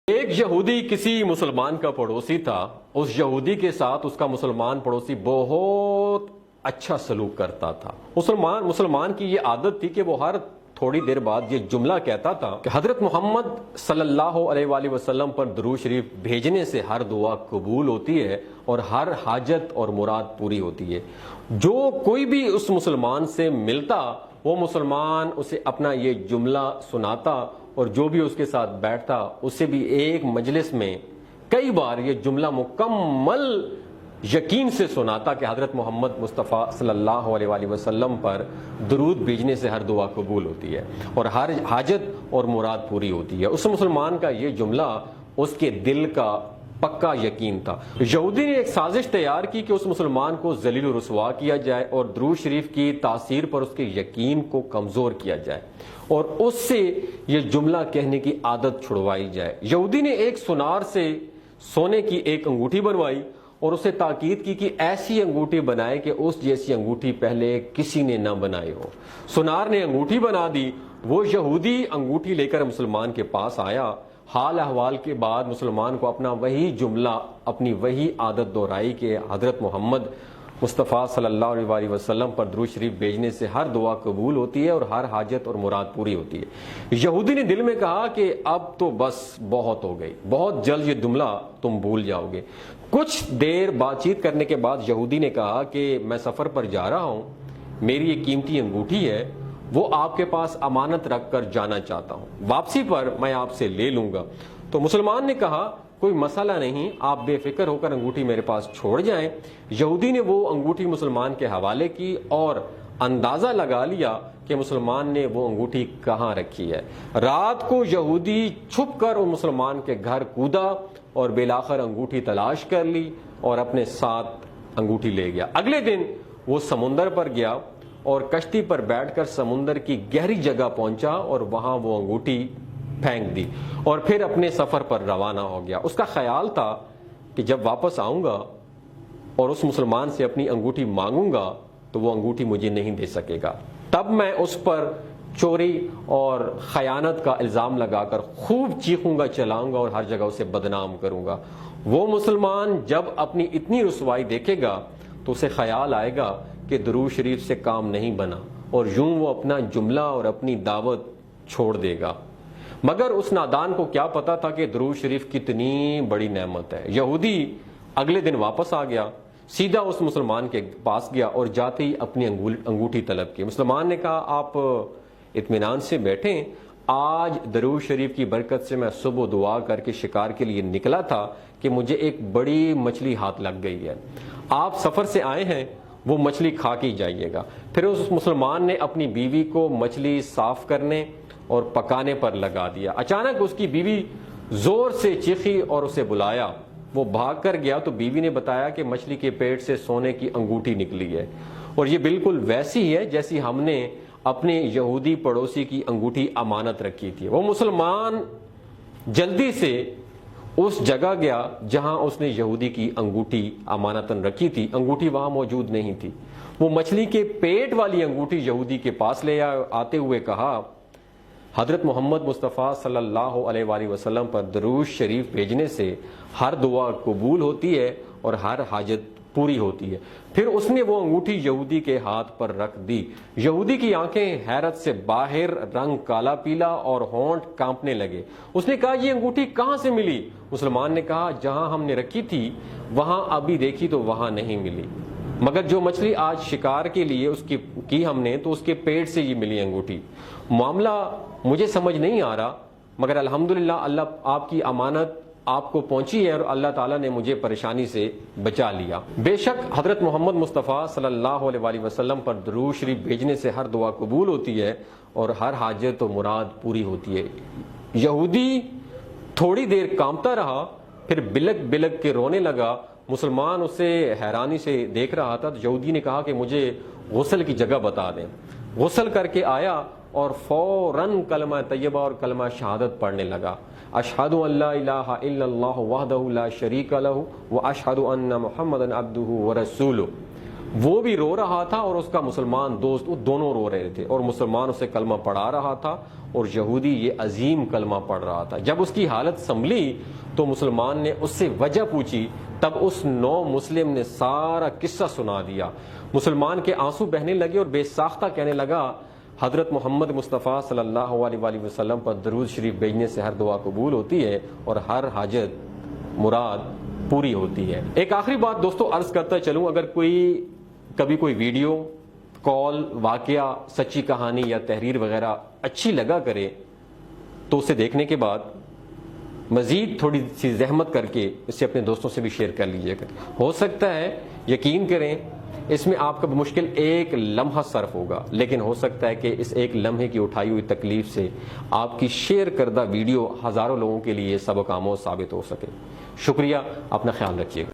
ایک یہودی کسی مسلمان کا پڑوسی تھا. اس یہودی کے ساتھ اس کا مسلمان پڑوسی بہت اچھا سلوک کرتا تھا. مسلمان کی یہ عادت تھی کہ وہ ہر تھوڑی دیر بعد یہ جملہ کہتا تھا کہ حضرت محمد صلی اللہ علیہ وآلہ وسلم پر درود شریف بھیجنے سے ہر دعا قبول ہوتی ہے اور ہر حاجت اور مراد پوری ہوتی ہے. جو کوئی بھی اس مسلمان سے ملتا وہ مسلمان اسے اپنا یہ جملہ سناتا اور جو بھی اس کے ساتھ بیٹھتا اسے بھی ایک مجلس میں کئی بار یہ جملہ مکمل یقین سے سناتا کہ حضرت محمد مصطفیٰ صلی اللہ علیہ وآلہ وسلم پر درود بھیجنے سے ہر دعا قبول ہوتی ہے اور ہر حاجت اور مراد پوری ہوتی ہے. اس مسلمان کا یہ جملہ اس کے دل کا پکا یقین تھا. یہودی نے ایک سازش تیار کی کہ اس مسلمان کو ذلیل و رسوا کیا جائے اور درود شریف کی تاثیر پر اس کے یقین کو کمزور کیا جائے اور اس سے یہ جملہ کہنے کی عادت چھڑوائی جائے. یہودی نے ایک سونار سے سونے کی ایک انگوٹھی بنوائی اور اسے تاکید کی کہ ایسی انگوٹھی بنائے کہ اس جیسی انگوٹھی پہلے کسی نے نہ بنائی ہو. سونار نے انگوٹھی بنا دی. وہ یہودی انگوٹھی لے کر مسلمان کے پاس آیا. حال احوال کے بعد مسلمان کو اپنا وہی جملہ اپنی وہی عادت دہرائی کہ حضرت محمد مصطفیٰ صلی اللہ علیہ وآلہ وسلم پر درود شریف بھیجنے سے ہر دعا قبول ہوتی ہے اور ہر حاجت اور مراد پوری ہوتی ہے. یہودی نے دل میں کہا کہ اب تو بس بہت ہو گئی, بہت جلد یہ جملہ تم بھول جاؤ گے. کچھ دیر بات چیت کرنے کے بعد یہودی نے کہا کہ میں سفر پر جا رہا ہوں, میری یہ قیمتی انگوٹھی ہے, وہ آپ کے پاس امانت رکھ کر جانا چاہتا ہوں, واپسی پر میں آپ سے لے لوں گا. تو مسلمان نے کہا کوئی مسئلہ نہیں, آپ بے فکر ہو کر انگوٹھی میرے پاس چھوڑ جائیں. یہودی نے وہ انگوٹھی مسلمان کے حوالے کی اور اندازہ لگا لیا کہ مسلمان نے وہ انگوٹھی کہاں رکھی ہے. رات کو یہودی چھپ کر وہ مسلمان کے گھر کودا اور بالآخر انگوٹھی تلاش کر لی اور اپنے ساتھ انگوٹھی لے گیا. اگلے دن وہ سمندر پر گیا اور کشتی پر بیٹھ کر سمندر کی گہری جگہ پہنچا اور وہاں وہ انگوٹھی پھینک دی اور پھر اپنے سفر پر روانہ ہو گیا. اس کا خیال تھا کہ جب واپس آؤں گا اور اس مسلمان سے اپنی انگوٹھی مانگوں گا تو وہ انگوٹھی مجھے نہیں دے سکے گا. تب میں اس پر چوری اور خیانت کا الزام لگا کر خوب چیخوں گا, چلاؤں گا اور ہر جگہ اسے بدنام کروں گا. وہ مسلمان جب اپنی اتنی رسوائی دیکھے گا تو اسے خیال آئے گا کہ درود شریف سے کام نہیں بنا اور یوں وہ اپنا جملہ اور اپنی دعوت چھوڑ دے گا. مگر اس نادان کو کیا پتا تھا کہ درود شریف کتنی بڑی نعمت ہے. یہودی اگلے دن واپس آ گیا, سیدھا اس مسلمان کے پاس گیا اور جاتے ہی اپنی انگوٹھی طلب کی. مسلمان نے کہا آپ اطمینان سے بیٹھیں, آج درود شریف کی برکت سے میں صبح دعا کر کے شکار کے لیے نکلا تھا کہ مجھے ایک بڑی مچھلی ہاتھ لگ گئی ہے. آپ سفر سے آئے ہیں, وہ مچھلی کھا کے جائیے گا. پھر اس مسلمان نے اپنی بیوی کو مچھلی صاف کرنے اور پکانے پر لگا دیا. اچانک اس کی بیوی زور سے چیخی اور اسے بلایا. وہ بھاگ کر گیا تو بیوی نے بتایا کہ مچھلی کے پیٹ سے سونے کی انگوٹھی نکلی ہے اور یہ بالکل ویسی ہے جیسی ہم نے اپنے یہودی پڑوسی کی انگوٹھی امانت رکھی تھی. وہ مسلمان جلدی سے اس جگہ گیا جہاں اس نے یہودی کی انگوٹھی امانتاً رکھی تھی. انگوٹھی وہاں موجود نہیں تھی. وہ مچھلی کے پیٹ والی انگوٹھی یہودی کے پاس لے آتے ہوئے کہا حضرت محمد مصطفیٰ صلی اللہ علیہ وآلہ وسلم پر درود شریف بھیجنے سے ہر دعا قبول ہوتی ہے اور ہر حاجت پوری ہوتی ہے. پھر اس نے وہ انگوٹھی یہودی کے ہاتھ پر رکھ دی. یہودی کی آنکھیں حیرت سے باہر, رنگ کالا پیلا اور ہونٹ کانپنے لگے. اس نے کہا یہ انگوٹھی کہاں سے ملی؟ مسلمان نے کہا جہاں ہم نے رکھی تھی وہاں ابھی دیکھی تو وہاں نہیں ملی, مگر جو مچھلی آج شکار کے لیے اس کی ہم نے تو اس کے پیٹ سے یہ ملی انگوٹھی. معاملہ مجھے سمجھ نہیں آ رہا, مگر الحمدللہ اللہ آپ کی امانت آپ کو پہنچی ہے اور اللہ تعالیٰ نے مجھے پریشانی سے بچا لیا. بے شک حضرت محمد مصطفیٰ صلی اللہ علیہ وآلہ وسلم پر درود شریف بھیجنے سے ہر دعا قبول ہوتی ہے اور ہر حاجت و مراد پوری ہوتی ہے. یہودی تھوڑی دیر کانپتا رہا, پھر بلک بلک کے رونے لگا. مسلمان اسے حیرانی سے دیکھ رہا تھا. یہودی نے کہا کہ مجھے غسل کی جگہ بتا دیں. غسل کر کے آیا اور فوراً کلمہ طیبہ اور کلمہ شہادت پڑھنے لگا. اشہد ان لا الہ الا اللہ وحدہ لا شریک لہ واشہد ان محمدا عبدہ ورسولہ. وہ بھی رو رہا تھا اور اس کا مسلمان دوست, وہ دونوں رو رہے تھے اور مسلمان اسے کلمہ پڑھا رہا تھا اور یہودی یہ عظیم کلمہ پڑھ رہا تھا۔ جب اس کی حالت سنبھلی تو مسلمان نے اس سے وجہ پوچھی، تب اس نو مسلم نے سارا قصہ سنا دیا۔ مسلمان کے آنسو بہنے لگے اور بے ساختہ کہنے لگا، حضرت محمد مصطفیٰ صلی اللہ علیہ وآلہ وسلم پر درود شریف بھیجنے سے ہر دعا قبول ہوتی ہے اور ہر حاجت مراد پوری ہوتی ہے۔ ایک آخری بات دوستو عرض کرتا چلوں، اگر کبھی کوئی ویڈیو، کال، واقعہ، سچی کہانی یا تحریر وغیرہ اچھی لگا کرے تو اسے دیکھنے کے بعد مزید تھوڑی سی زحمت کر کے اسے اپنے دوستوں سے بھی شیئر کر لیجیے گا۔ ہو سکتا ہے، یقین کریں، اس میں آپ کا مشکل ایک لمحہ صرف ہوگا، لیکن ہو سکتا ہے کہ اس ایک لمحے کی اٹھائی ہوئی تکلیف سے آپ کی شیئر کردہ ویڈیو ہزاروں لوگوں کے لیے سبق آموز ثابت ہو سکے۔ شکریہ، اپنا خیال رکھیے گا۔